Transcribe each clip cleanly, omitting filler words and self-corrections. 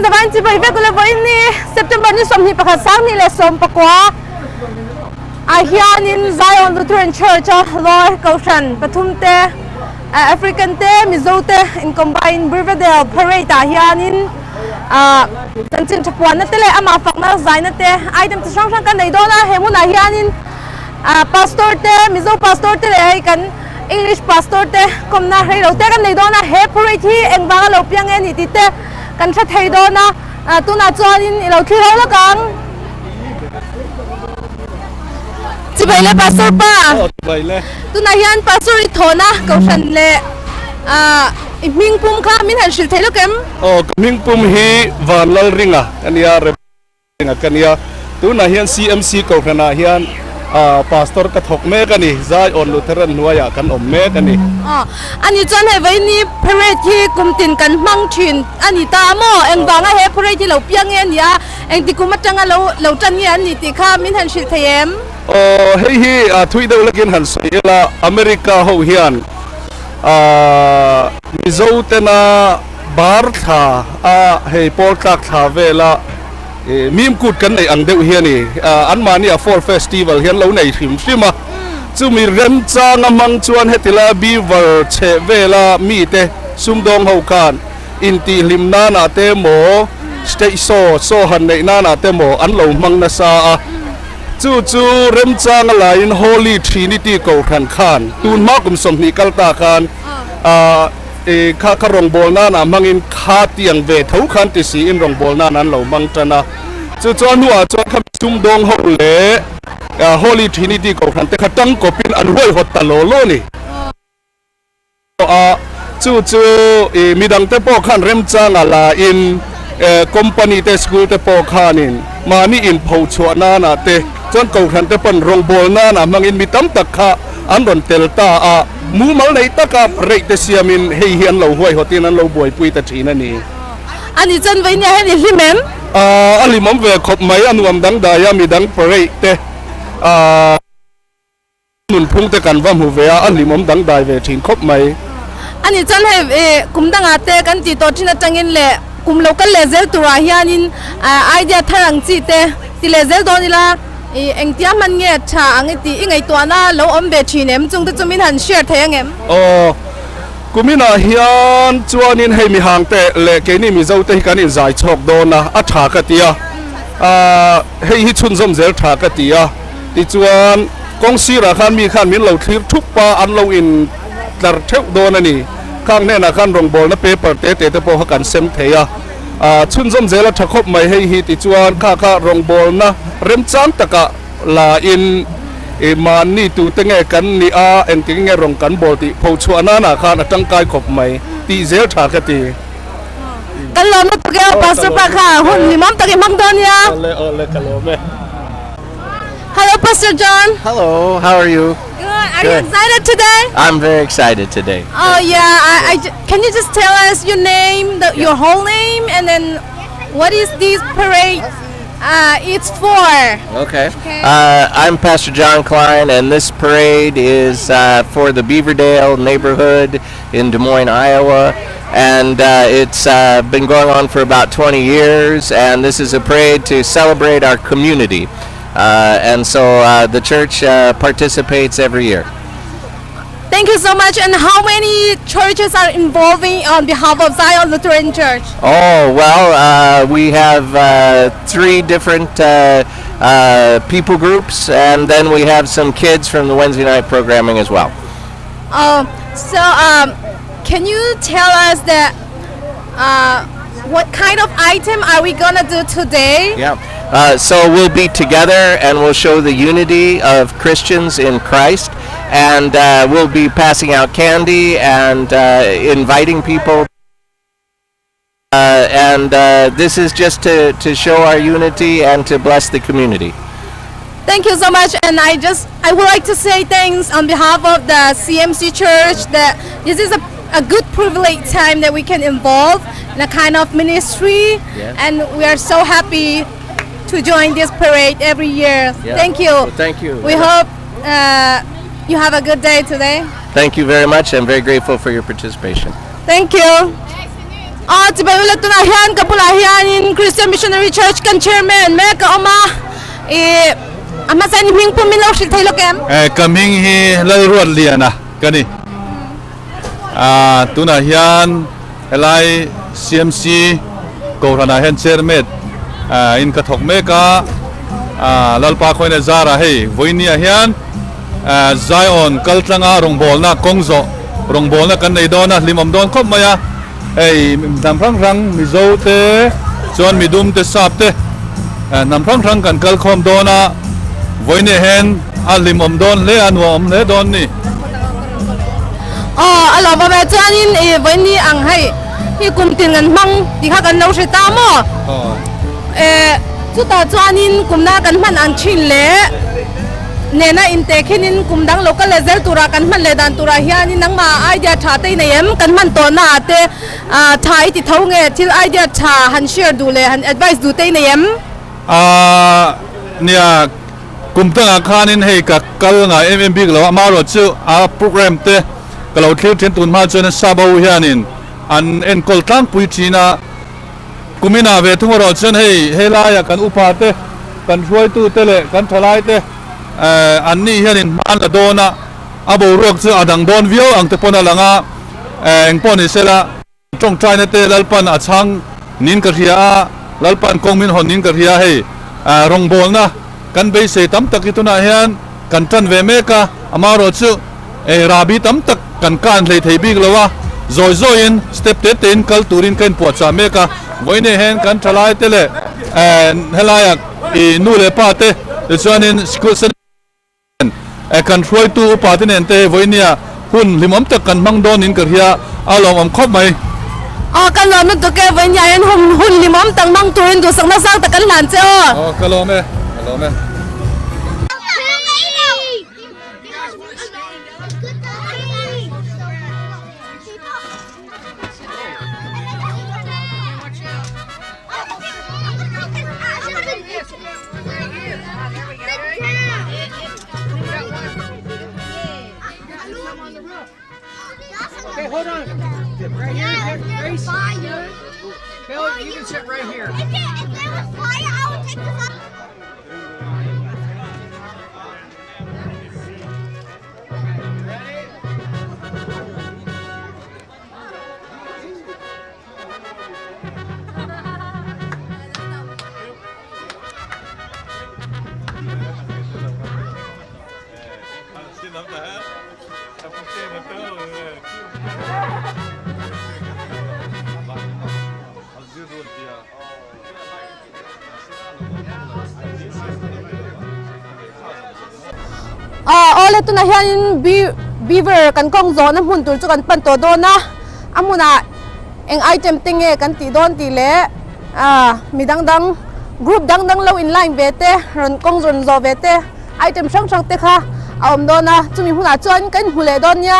the Vanti by Vegula Vini, September Nisam Hipakasami, Lesom Pakwa. I hear in Zion Lutheran Church, Lord Goshen, Patumte, African Te, Mizote, in combined Riverdale Parade, Hianin, Tantin Chapuana Tele, Amafakna, Zainate, item to Shanshan Kanadona, Hemuna Hianin, Pastor Te, Mizo Pastor Te, English Pastor Te, Comna Hero, Teganadona, He Parade, and Bagalopian and Itite, Kanchat Hedona, Tuna Join, Ilokiragang. Tibayle pastor pa. Oh, tibayle. Tunayan pastor itona kausan le mingpum ka min han shil thelo kem. Oh, mingpum hi vanlal ringa kania ringa kania tunayan CMC kausana hian pastor kathok me kani zai on Lutheran nuaya kan me kani. Oh, ani chan he vai ni parade hi kumtin kan mang thin ani ta mo eng wanga he parade hi lo piang en ya eng ti kumatanga lo tan yan ni ti kha min han shil thayem. Oh, hei thui deuh lakin han soila America ho hian mizo tena bar tha hei por tak tha vela mim kut kan nei ang deuh hian ni an mani a fall festival hian lo nei thim thima chu mi rem chang amang chuan hetila beaver che vela mi te sumdong ho kan inti limna na te mo stay so han nei na na te mo an lo mang na sa chu rem chang la in Holy Trinity ko khan tun ma kum som ni kalta khan kha rong bol na mangin kha tiang ve thau khan ti si in rong bol na nan lo mang tana chu nuwa chu kham sum dong ho le Holy Trinity ko khan te khatang ko pin an hoi hot ta lo ni chu midang te po khan rem chang la in company te school te po khanin mani in pho chhuana na te chon ko khan te pon rong bol na mangin mi tam tak kha an ron tel ta mu mal nei taka rei te siamin hei hian lo hoi hotin an lo boi pui ta thina ni ani chan vai nya he ni himem ali mom ve khop mai anuam dang da ya mi dang parei te nun phung te kan vam hu ve ali mom dang dai ve thin khop mai ani chan he kum dang ate kan ti to thina tangin le kum local lezel tura hianin idea tharang chi te ti lezel donila eng tia man nge cha angi ti ingai to na lo om be thinem chung te chumin han share thayangem kumina hian chuanin hei mi hang te le ke ni mi zo te kan in zai chok do na a tha ka tia hei hi chun zom zel tha ka tia ti chuan kong sira khan mi khan min lo thlir thup pa an lo in tar theu do na ni khang ne na khan rong bol na paper te po ha kan sem theya chun zom zela thakop mai hei hi ti chuan kha rong bol na rem chang taka la in man ni tu te nge kan ni en ti nge rong kan bol ti pho chuana na khan atang kai khop mai ti zel tha ka ti kan lo no ke pastor pa kha hun ni mam taki mang don ya ole kalome. Hello Pastor John. Hello, how are you? Good. Are you excited today? I'm very excited today. Oh yeah, can you just tell us your name, your whole name, and then what is this parade it's for? Okay. I'm Pastor John Klein, and this parade is for the Beaverdale neighborhood in Des Moines, Iowa. And it's been going on for about 20 years, and this is a parade to celebrate our community. And so the church participates every year. Thank you so much. And how many churches are involving on behalf of Zion Lutheran Church? Oh, well, we have 3 different people groups, and then we have some kids from the Wednesday night programming as well. Can you tell us that what kind of item are we gonna do today? Yeah. So we'll be together and we'll show the unity of Christians in Christ, and we'll be passing out candy and inviting people. This is just to show our unity and to bless the community. Thank you so much, and I would like to say thanks on behalf of the CMC Church that this is a good privilege time that we can involve in a kind of ministry, yes. And we are so happy to join this parade every year. Yeah. Thank you. Well, thank you. We hope you have a good day today. Thank you very much. I'm very grateful for your participation. Thank you. จิบไปอุลตุนาฮิอันกับปุลาฮิอันin Christian Missionary Church กัน chairman แม่ก็เอามาอามาใส่นิ่งปุ่มมิลล์สิทธิ์ไทยโลแกมกำหิงฮีเล่ารวดเลียนะกันนี่ตุนาฮิอันเอไล CMC กูทนาเฮนเชอร์เมดอินกระทกเมกาลัลปาคอยเนซาระเฮวันนี้ฮิอันไซออนกัลตังอารองบอลนะกงโซรองบอลนะกันในดอนนะลิมอมดอนคบมายานำรังมิโซเตจวนมิดุมเตสับเตนำรังกันกัลคอมดอนะวันนี้เห็นลิมอมดอนเลอันวอมเลดอนนี่อัลลอฮ์บอกว่าจวนนี้วันนี้อังให้ที่กุมตินกันมั่งที่ข้ากันเราใช้ตามจุดตาจวนนี้กุมหน้ากันมันอันชินเล่เนน่าอินเตคินินกุมดังโลกัลเลเซลตุรากันมันเลดันตุราฮิอานี่นังมาไอเดียชาเตยเนียมกันมันตัวหน้าเตชายที่เท่าเงี้ยที่ไอเดียชาฮันเชียร์ดูเลยฮันแอดไวส์ดูเตยเนียมเนี่ยกุมตั้งอาคารนินให้กับกัลงาMMBก็แล้วมาโรจูโปรแกรมเตก็เราเที่ยวเทียนตุนมาจนซาบาวิฮานินอันเอ็นกอลตังปุยจีน่ากุมินาเวทุกเราจนให้ลายกันอุปาเตกันช่วยตู้เตเลกันทลายเตอันนี้เห็นมันละโดนะอาบูรอกจะอดังโดนวิวอังเตปนละงาเอ็งปนิเสละจงใจนั่นเตลัลปันอาชังนินกระเทียลัลปันกงมินหอนนินกระเทียให้รองบอลนะกันไปเสตัมตะกิตุนาเฮียนกันจันเวเมกาอามารอจูราบีตัมตะกันการเลยเทบิกละวะโซอินสเต็ปเตนกัลตูรินกันปวดสาเมกาวันนี้เห็นกันทลายเตเลเฮลายักนูเลปาเตเดี๋ยวชวนินสกุลกันช่วยตู้ปาติเนนเตวันนี้หุ่นลิมอมตะกันมังโดนินกระเทียอาลองอมคบไหมกันลอนั่นตัวแกวันนี้ยันหุ่นลิมอมตังมังตัวอินดูสังนักสร้างตะกันหลานเจ้ากันลอไหมกันลอไหมOkay, hold on. Right here. Grace. Fire. Bill, you can sit right here. If there was fire, I would take this up. Ole tu na hian beaver kan kong zo na mun tur chu kan pan to do na amuna eng item tinge kan ti don ti le midang dang group dang lo in line vete ron kong zon zo vete item sang sang te kha aom do na chumi huna chuan kan hule don nya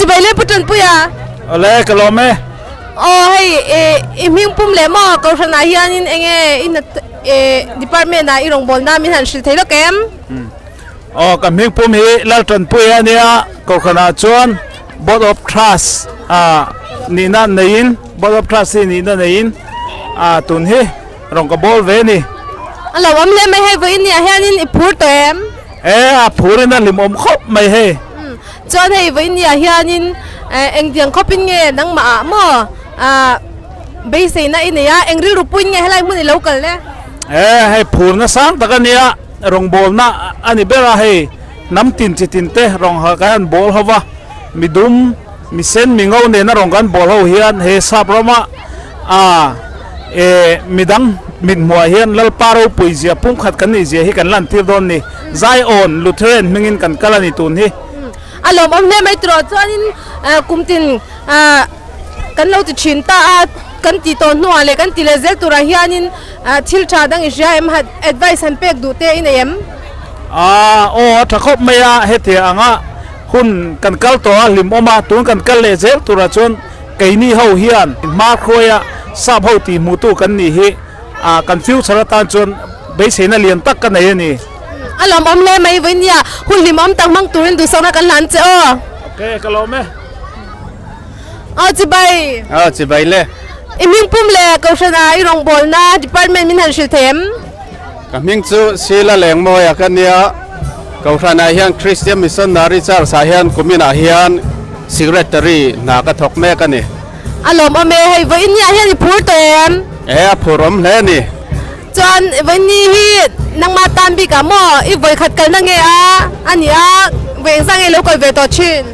จิไปเลยปุจนปุยอ่ะ อะไรก็รอไหม อ๋อให้มิงปุ่มเลยมั่วก็ชนะเฮียนินเองอินdepartment นะอีโรงบอลนะมีหันสิเทลเกม อ๋อกับมิงปุ่มฮีแล้วจนปุยอันเนี้ยก็ขนาดชวน board of trust นี่นั่นนี่ board of trust นี่นั่นนี่ตุนฮีรองกับบอลเวนี่ อะไรวะไม่ไม่ให้วินเนี่ยเฮียนินพูดตัวเอ็ม ผูนี่นั่นลิมอมครบไม่ให้ จนให้วินเนี่ยเฮียนินเอ็งเดียงเขาเป็นไงนังหมามั่วเบสินะอินเนี่ยเอ็งรีรูปุ่นไงให้ไรมึงในโลกันเลย ให้ผูนะสังตะกันเนี้ยรองบอลนะอันนี้เบลาให้น้ำตินจิตินเตะรองหากันบอลเขาว่ามีดุมมีเส้นมีเงาเนี่ยนะรองกันบอลเขาเฮียนเฮซับเรามามีดังมีหัวเฮียนแล้วปาเราปุยเสียพุ่งขัดกันนี่เสียให้กันลั่นที่โดนนี่ไซออนลูเทรนมึงอินกันกันนี่ตุนที่อารมณ์เนี่ยไม่ตรวจจนกุมตินกันเราจะชินตากันตีตัวนัวเลยกันตีเลเซลตัวเฮียนินทิลชาดังอิสราเอลมาแอดไวส์ฮันเป็กดูเตอินเอ็มโอ้ถ้าครบไม่อะเฮติอ่ะหุ่นกันกัลตัวลิมอมาตัวกันกัลเลเซลตัวจนไก่นี่เขาเฮียนมาคอยซาบเขาตีมุตุกันนี่กันฟิวสารตานจนเบสเนเลียนตักกันไหนนี่อารมณ์เลยไม่วินยาหุ่นลิมอมตั้งมังตัวนี้ดูสารกันหลานเจ้าโอเคกันแล้วไหมจิบายจิไปเลยมิงปุ่มเลยก็ชนะอีโรงบอลนะดีพาร์ตเมนต์มินหันชิลเทมกับมิงจูศิลาแหลงมอยกันเนี่ยเขาทนายเฮียนคริสเตียนมิสซันนาริจาร์สายเฮียนกุมินาเฮียนซิกเรตรีนักทอกแม่กันนี่อารมณ์เมย์ให้วินยาเฮียนพูดเต็มผู้รำเล่นี่จนวันนี้ฮีนังมาตันบีกับหม้ออีไว้ขัดกันนั่งเงะอันนี้เวงสังเกลูกก็เวตัวชิน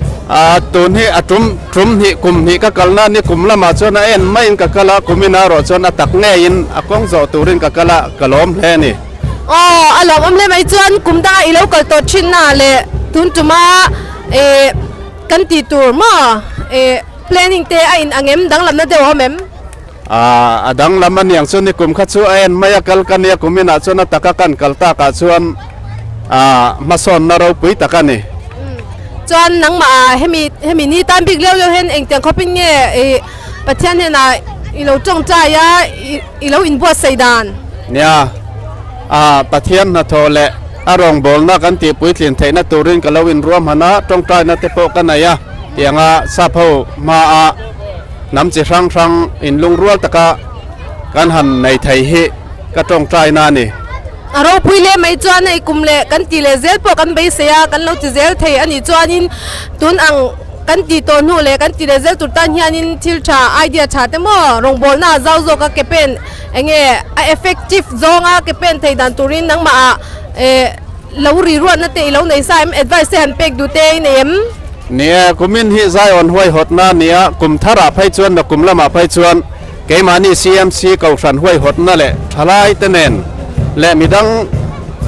ตุนที่จุ่มที่กุมที่ก็กลนั่นนี่กุมละมาจนเอ็นไม่อินก็กละกุมินารอจนตักแง่อินกงโจตูรินก็กละกล้มแค่นี่อ๋ออารมณ์เลยไม่จนกุมได้อีลูกก็ตัวชินน่ะเลยทุนจุมากันตีตัวหม้อplanning เตะอินอังเอ็มดังลำนั้นเดียวเหม็มดังลำมันอย่างส่วนนี้กุมขัดชัวเอ็นไม่อยากกกันเนี่ยกุมินาจนตักกันกลตากส่วนมาสอนนเราปุยตักกันนี่จนนังมาให้มีนี่ตามบิ๊กเลี้ยวเห็นเองแต่เขาเป็นเงี้ยประเทศเนี่ยนะอีเราจงใจอีเราอินบัวไซดานเนี่ยประเทศนะโทเละอารมณ์บอลนะกันตีปุยเลียนไทยนะตัวรินกับเราอินรวมหนะจงใจนะเตปกันไหนอย่างซาพาวมาน้ำจีรังอินลุงรัวตะกะกันหันในไทยเฮก็จงใจนานี่เราพูดเลยไม่จวนในกลุ่มเลยกันตีเลยเซลพอกันไปเสียกันเราจะเซลเทียนนี่จวนินตุนอังกันตีตัวนู่เลยกันตีเลยเซลตุตันเฮียนินทิลชาไอเดียชาเตมอรงบอลน่าเจ้าโจก็เก็บเป็นเงี้ยเอฟเฟกติฟโจงเก็บเป็นไทยดันตุรินนังมาเรารีรวดนั่นเตะเราในสายแอดไวส์เซนเป็กดูเตะเนี่ยกุมินฮิไซออนห้วยหดนาเนี่ยกุมทาราไพจวนและกุมละมาไพจวนเกมานี่ CMC เก่าสันห้วยหดนั่นแหละทลายเตเนนและมีดัง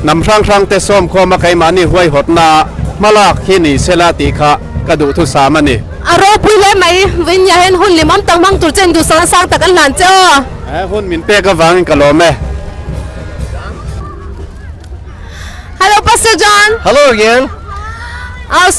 นำช่างเตส้มคอมาไกมานี่ห้วยหดนามาลากที่นี่เซลาติคะกระดูทุสามันนี่เราพูดเลยไหมวิญญาณหุ่นลิมตั้งมังตุเจนดูสร้างแต่กันหลานเจ้าหุ่นมินเป้ก็วางกันโลแม่ Hello Pastor John Hello again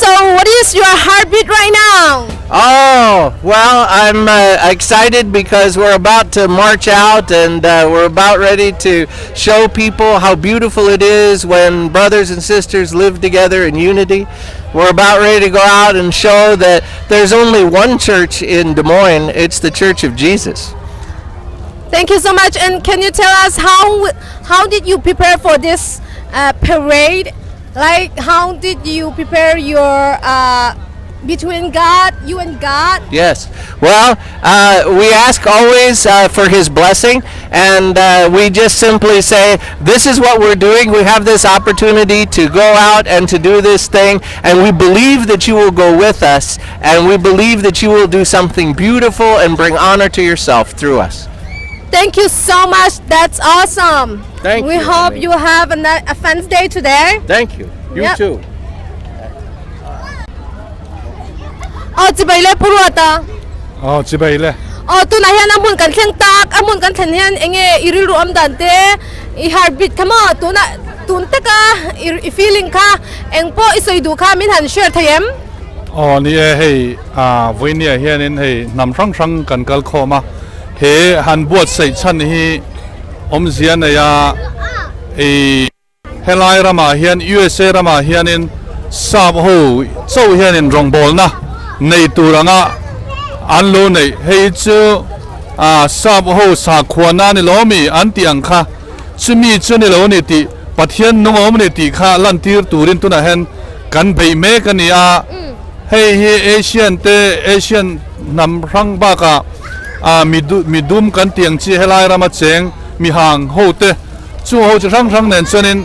So what is your heartbeat right now? Oh, well, I'm excited because we're about to march out and we're about ready to show people how beautiful it is when brothers and sisters live together in unity. We're about ready to go out and show that there's only one church in Des Moines. It's the Church of Jesus. Thank you so much. And can you tell us how did you prepare for this parade? Like, how did you prepare your between God, you and God? Yes. Well, we ask always for His blessing, and we just simply say, this is what we're doing. We have this opportunity to go out and to do this thing, and we believe that you will go with us, and we believe that you will do something beautiful and bring honor to yourself through us. Thank you so much. That's awesome. Thank you. We hope you have a fun day today. Thank you. You too. จิบไปเลยพูดว่าตาจิบไปเลยตัวไหนฮะน้ำมันกันเชียงตากมันกันเห็นเองอีริรวมดันเตอีฮาร์บิทขมาตัวน่ะตุนตะกะอีฟีลิ่งค่ะเองพออีสวยดูค่ะมิหันเชื่อเทียม อ๋อนี่เฮ้วันนี้เฮียนี่เฮ้นำช่างกันกัลข้อมาเฮหันบวชใส่ชั้นนี้เสียนเนี่ยเฮลายรามาเฮียน USA รามาเฮียนินสาบหูโซ่เฮียนินรองบอลนะในตัวรังอันโลในเฮจูสาบหูสาขวานานี่ล้อมีอันที่อังค่ะชิมีจูนี่ล้อนี่ติปัทยันนุ่งอมนี่ติค่ะลันทีร์ตูรินตุนะเห็นกันไปเมกันนี่เฮ้เอเชียนนำรังบ้ากะมีดุมกันเตียงชีเฮลายรามาเจงมีห่างโฮเตจู่โฮจะรังเน้นเชนิน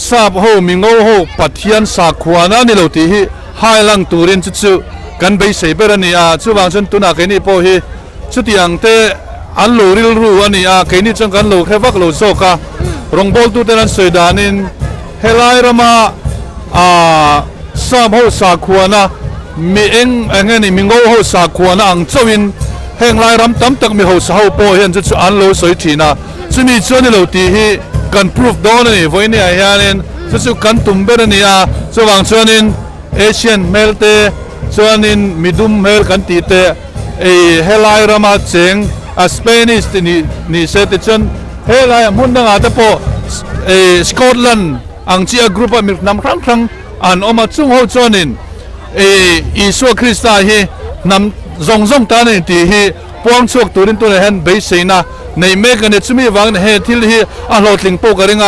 สาบโฮมีงโฮปัทยันสาขวานานี่เราที่ให้ลังตูรินจู่กันไปเสพเรนี่จู่บางชนตุนักนี่พอจู่ที่อังเตอันโลริลรู้อันนี้แค่นี้จังกันโลแค่วักโลโซกะรองบอลตัวนั้นสวยดานินเฮลายรามาสาบโฮสาขวานามีเงี้ยนี่มีงโฮสาขวานาอังเจ้าวินเฮงลายรำตั้มตักมีโฮสาโฮโปเห็นจู่อันโลสวยทีน่ะจู่มีส่วนนี่เราที่กันพิสูจน์ได้นี่วันนี้เฮียนินจู่กันตุ้มเบรนี่จู่บางส่วนนินเอเชียนเมลเตส่วนนินมิดุมเมลกันตีเตเฮลายรามาเจงสเปนิสนี่เซติชันเฮลายมุ่งดังอาตโปสกอตแลนด์อังจีกรุ๊ปมีนำครั้งอันออกมาจุ่มหัวจอนินอิสุคริสต์ฮีนำซงตานินที่ปวงชกตัวรินตัวเห็นเบสเซนะในเมกันเนี่ยจุ่มวางเฮทิลฮีอัลโหลดลิงโปกันเอง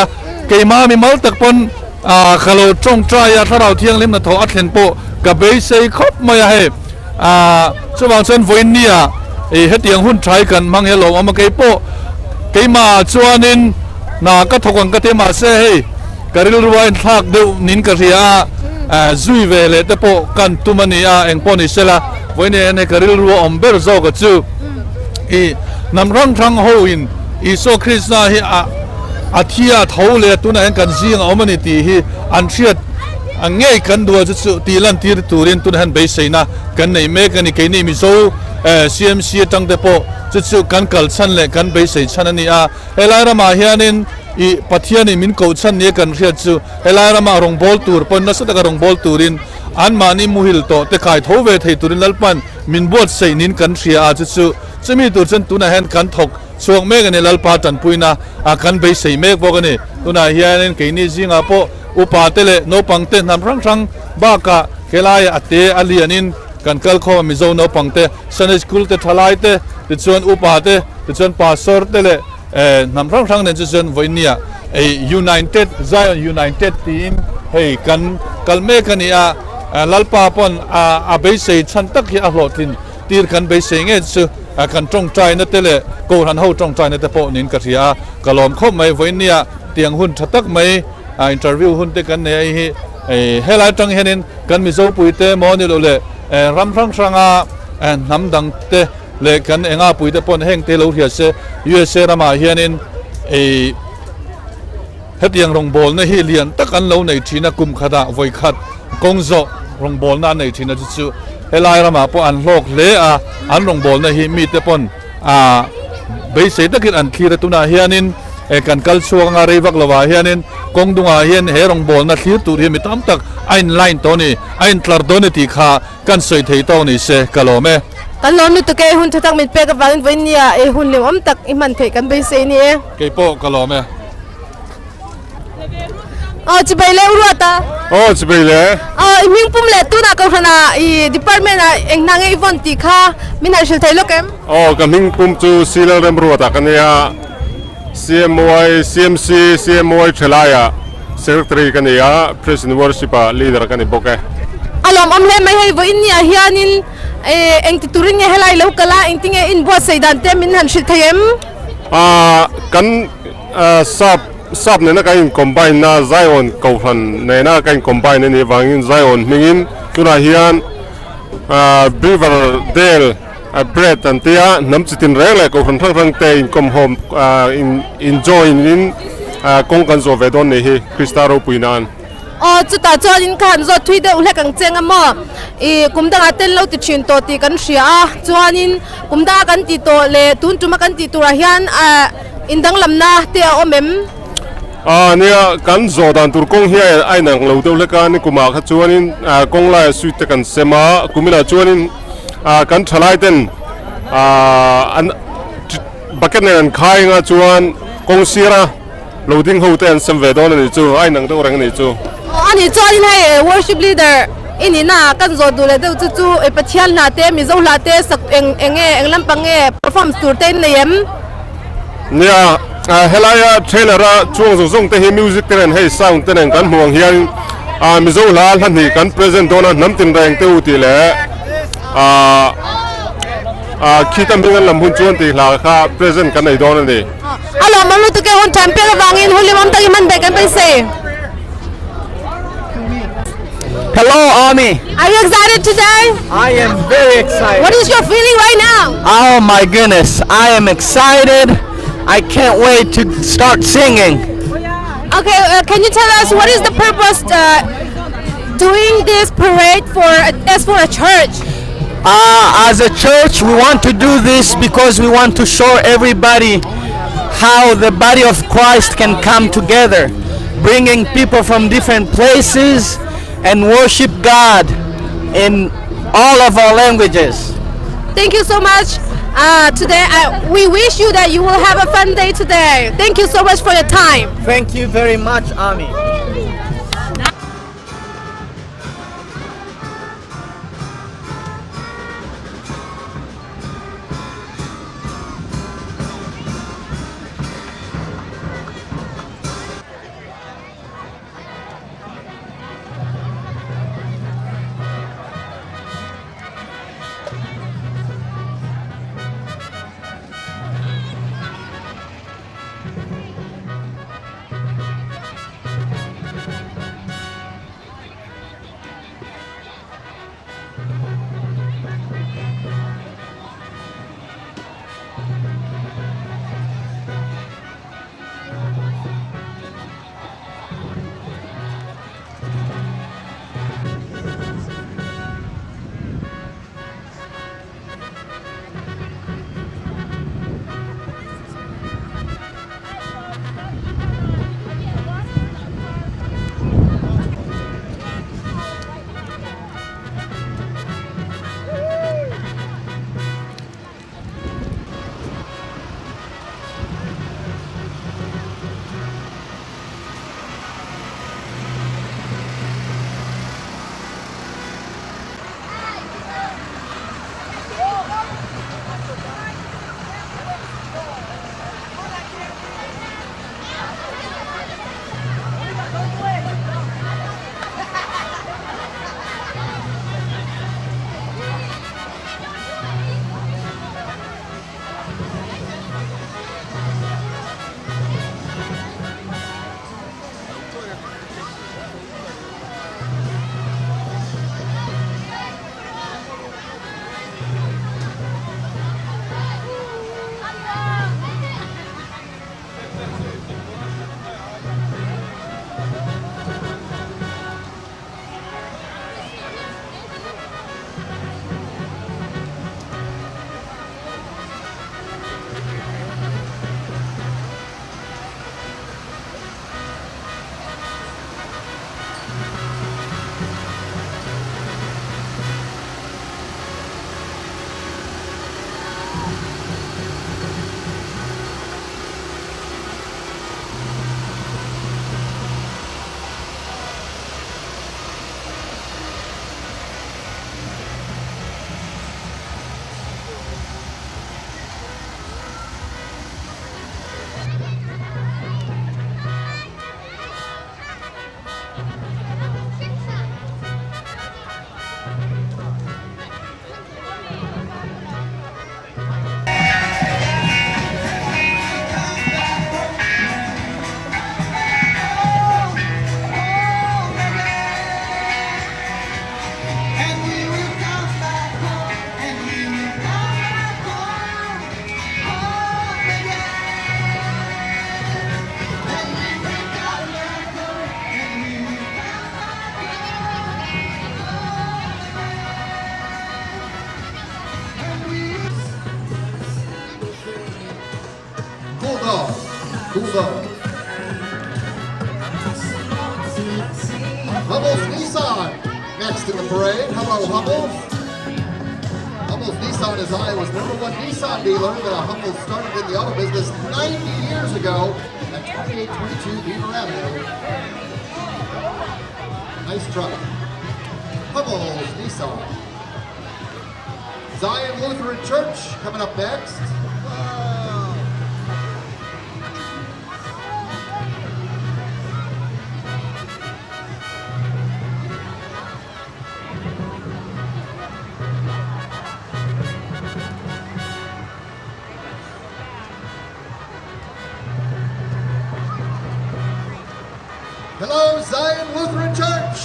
เกมามีมัลตักปนขลุ่จงใจถ้าเราเที่ยงลิมนะทออัตเลนโปกับเบสเซครบมาเฮช่วงเส้นวันนี้เฮ็ดยังหุ่นใช้กันมังเฮลเอามาเกยโปเกยมาจวนินนาก็ถกกันก็เทมาเซ่กริลรัวอินทักเดนินกะเรียซุยเวเลตโปกันตุมันนี่เอ็งปอนิเซลาวันนี้เนี่ยกริลรัวอมเบอร์โซก็จูนำรังทั้งโฮอินอิโซคริสนาฮีอาทิยาเท่าเลยตัวนั้นกันซีงเอามันนี่ตีฮีอันเชียดง่ายกันดูจะตีลันตีตูเรียนตัวนั้นไปเสียนะกันในเมกันนี่แค่นี้มิโซCMC ตั้งแต่พอจะกันกัลชันเลยกันไปเสียชันนี่เฮลายรามาเฮียนินอีปัทยานี่มินกูชันนี่กันเรียกจู่เฮลายรามารองบอลตูร์ปนนัสตะการองบอลตูรินอันมานี่มุฮิลโตแต่ขายทเวทตูรินลัลปันมินบวชเสียนินกันเรียจู่จะมีตัวฉันตัวนั้นเห็นกันถกช่วงเมกันนี่ลัลปาตันปุยนะกันไปเสียเมกบอกกันนี่ตัวนั้นเฮียนินแค่นี้จริงพออุปาเตเลโนปังเตนำรังบ้ากะเฮลายอเตอเลียนินกันกัลข้อมิโซโนปังเตสันสกุลเตทลายเตติดส่วนอุปาเตติดส่วนปาสอร์เตเลนำรังเนี่ยจะส่วนวันนี้United Zion United team เฮ้กันกัลเมกันนี่ลัลปาปอนเบสเซชันตักที่อัลโหลดินตีกันเบสเซเงสกันจงใจนั่นเตเลโกหันเฮาจงใจนั่นเตปนินกะที่กะลอมเข้าไม่วันนี้เตียงหุ่นทักไม่อินเตอร์วิวหุ่นเตกันเนี่ยเฮลายจังเห็นกันมิโซปุยเตมอนี่เลยรำรังสังน้ำดังเตเลกันเองปุยเตปนแห่งเตลูเฮียเซ USA รามาเฮียนินเฮ็ดยังรองบอลในเฮเลียนตักอันเราในทีนักกุมขดาไว้ขัดกงโซรองบอลนั่นในทีนักจู่เฮลายรามาปอันโลกเละอันรองบอลในเฮมีเตปนเบสเซตกินอันคีรตุนาเฮียนินกันกัลชัวงารีวักลาวาเฮียนินกงดุงอาเฮียนเฮรองบอลนัดที่ตูเฮมิตามตักไอ้ไลน์ตัวนี้ไอ้ตลาดตัวนี้ที่ขากันสวยที่ตัวนี้เสกลอเมกันลอนุตเกหุ่นทักมิดเปกับวันนี้หุ่นเลี้ยงตักอิมันเทกันไปเสียนี่เกยโปกลอเมจะไปเลี้ยงรัวตาจะไปเลี้ยมิงปุ่มเล็ดตัวนักข่าวน่ะดีพาร์ตเมนต์เอ็งนั่งอีวันที่ข้ามินาชิลไทยโลกเอ็มกับมิงปุ่มจูซีเลอร์เรมรัวตากันเนี่ย CMY CMC CMY เชลายSecretary กันเนี่ย President Worship Leader กันเนี่ยบอกแกอารมณ์อมเล่ไม่ให้วันนี้เฮียนินเอ็งติดตุรินเฮลัยแล้วก็ละเอ็งติงอินบัวเซดันเตมินหันชิลไทยมกันซับเนี่ยนะกัน combine นะ Zion เขาพันเนี่ยนะกัน combine เนี่ยวางอิน Zion มิงินตัวน่ะเฮียนBeaverdale bread อันที่น้ำจิตินแรงเลยเขาพันทั้งเตยคอมโฮมenjoy นินกงกันโซเวดอนเนี่ยคริสตาโรปุยนานจุดตาจอดินขันจอดทุยเดอุเล็กกังเจงอ่ะกุมดังอาเต้นเราติดชินโตตีกันเสียจอนินกุมดังกันติโตเลตุนจุมากันติตัวเฮียนอินดังลำนาเตียอเมม nia kan zodan tur kong hi ai nang lo deuh leka ni kuma kha chuanin kong lai suite te kan sema kumina chuanin kan thalai ten an bucket ne an khai nga chuan kong sira loading ho ten sem ve don ni chu ai nang deuh rang ni chu ani chuan in hei worship leader ini na kan zo du le deuh chu chu e pathian na te mi zo la te sak eng lampang nge performance tur te nem nia helaya trailera chuang zong te hi music ten hei sound ten kan muang hian mi zo la han hi kan present dona nam tin reng te uti le khitam bingan lam hun chuan ti hla kha present kan nei dona ni alo mamu tu ke hon champion wangin hulimam tagi man de kan pai se. Hello, Army. Are you excited today? I am very excited. What is your feeling right now? Oh my goodness, I am excited. I can't wait to start singing. Okay, can you tell us what is the purpose doing this parade for as for a church? As a church, we want to do this because we want to show everybody how the body of Christ can come together, bringing people from different places and worship God in all of our languages. Thank you so much. Today, we wish you that you will have a fun day today. Thank you so much for your time. Thank you very much, Army. Hubbell's Nissan next in the parade. Hello, Hubbell. Hubbell's Nissan is Iowa's #1 Nissan dealer. Hubbell started in the auto business 90 years ago at 2822 Beaver Avenue. Nice truck. Hubbell's Nissan. Zion Lutheran Church coming up next. Hello, Zion Lutheran Church.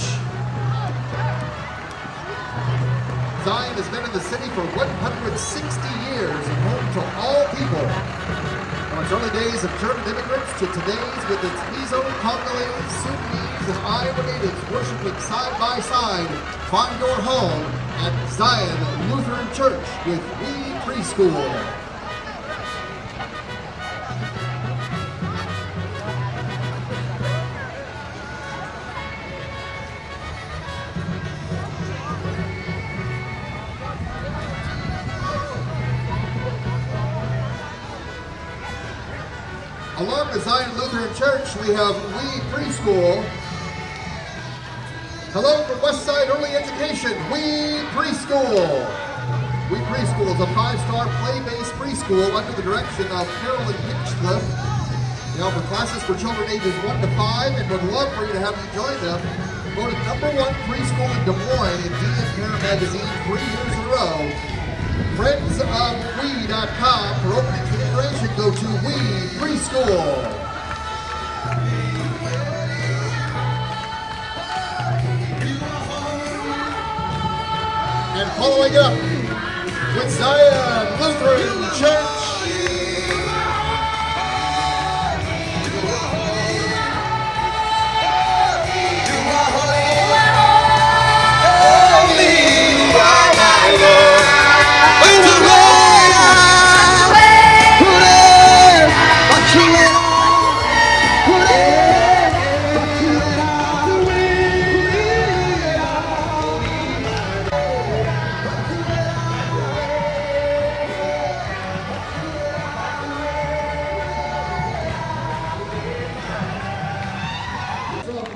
Zion has been in the city for 160 years and home to all people. From its early days of German immigrants to today's with its Mizo, Congolese, Sudanese, and Iowa natives worshiping side by side, find your home at Zion Lutheran Church with We Preschool. Along with Zion Lutheran Church, we have We Preschool. Hello from Westside Early Education, We Preschool. We Preschool is a 5-star play-based preschool under the direction of Carolyn Hinchcliffe. They offer classes for children ages 1 to 5 and would love for you to have you join them. Voted #1 preschool in Des Moines in DN Parent Magazine 3 years in a row. friendsofwe.com for openings and information. Go to We Preschool. And following up with Zion Lutheran Church.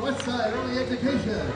Westside Early Education.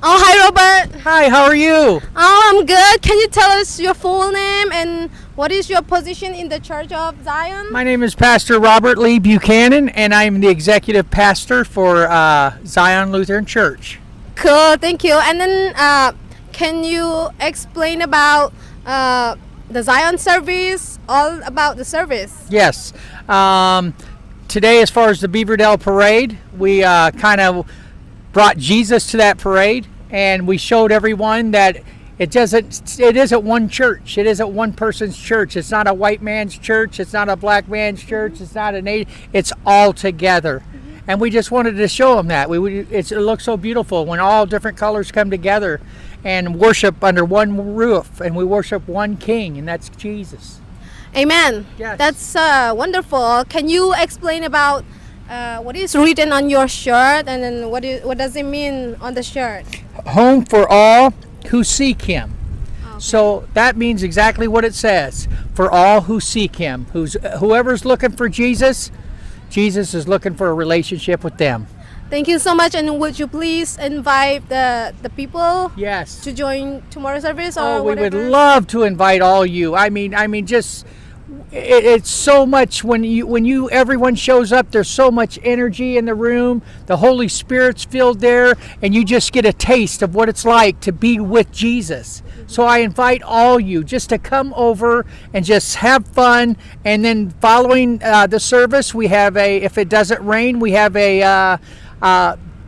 Oh, hi, Robert. Hi, how are you? Oh, I'm good. Can you tell us your full name and what is your position in the Church of Zion? My name is Pastor Robert Lee Buchanan, and I'm the executive pastor for Zion Lutheran Church. Cool, thank you. And then can you explain about the Zion service, all about the service? Yes. Today, as far as the Beaverdale Parade, we kind of brought Jesus to that parade, and we showed everyone that it isn't one church. It isn't one person's church. It's not a white man's church. It's not a black man's church. It's not a native. It's all together. And we just wanted to show them that. It looks so beautiful when all different colors come together and worship under one roof, and we worship one king, and that's Jesus. Amen. Yes. That's wonderful. Can you explain about what is written on your shirt, and then what does it mean on the shirt? Home for all who seek him. Okay. So that means exactly what it says. For all who seek him. Whoever's looking for Jesus, Jesus is looking for a relationship with them. Thank you so much. And would you please invite the people Yes. to join tomorrow's service or Oh, we whatever? would love to invite all you. I mean, just it's so much when everyone shows up. There's so much energy in the room. The Holy Spirit's filled there, and you just get a taste of what it's like to be with Jesus. So I invite all you just to come over and just have fun. And then following the service, we have if it doesn't rain, we have a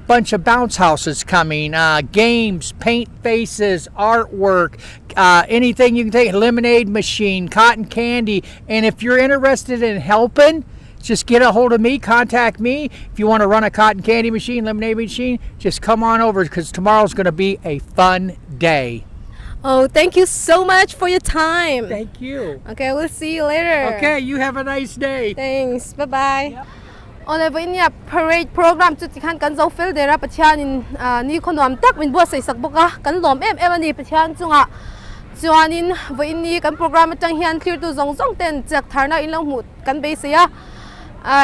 bunch of bounce houses coming, games, paint faces, artwork, anything you can take, lemonade machine, cotton candy. And if you're interested in helping, just get a hold of me, contact me. If you want to run a cotton candy machine, lemonade machine, just come on over, because tomorrow's going to be a fun day. Oh, thank you so much for your time. Thank you. Okay, we'll see you later. Okay, you have a nice day. Thanks. Bye-bye. Oliver niya parade program chu tikhan kan zo fel dera pathianin ni khonom tak min bo sei sak boka kan lom em ani pathian chunga chuanin voin ni kan program atang hian clear tu zong zong ten chak tharna in long mut kan be sia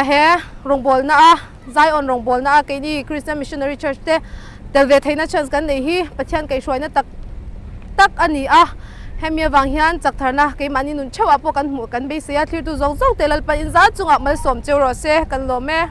he rongbol na Zion rongbol na ke ni Christian Missionary Church te telve thaina chance kan nei hi pathian kai shroina tak ani hemia wang hian chak tharna ke mani nun chawa po kan mu kan be sia thlir tu zong zong telal pa in za chunga mal som cheu ro se kan lo me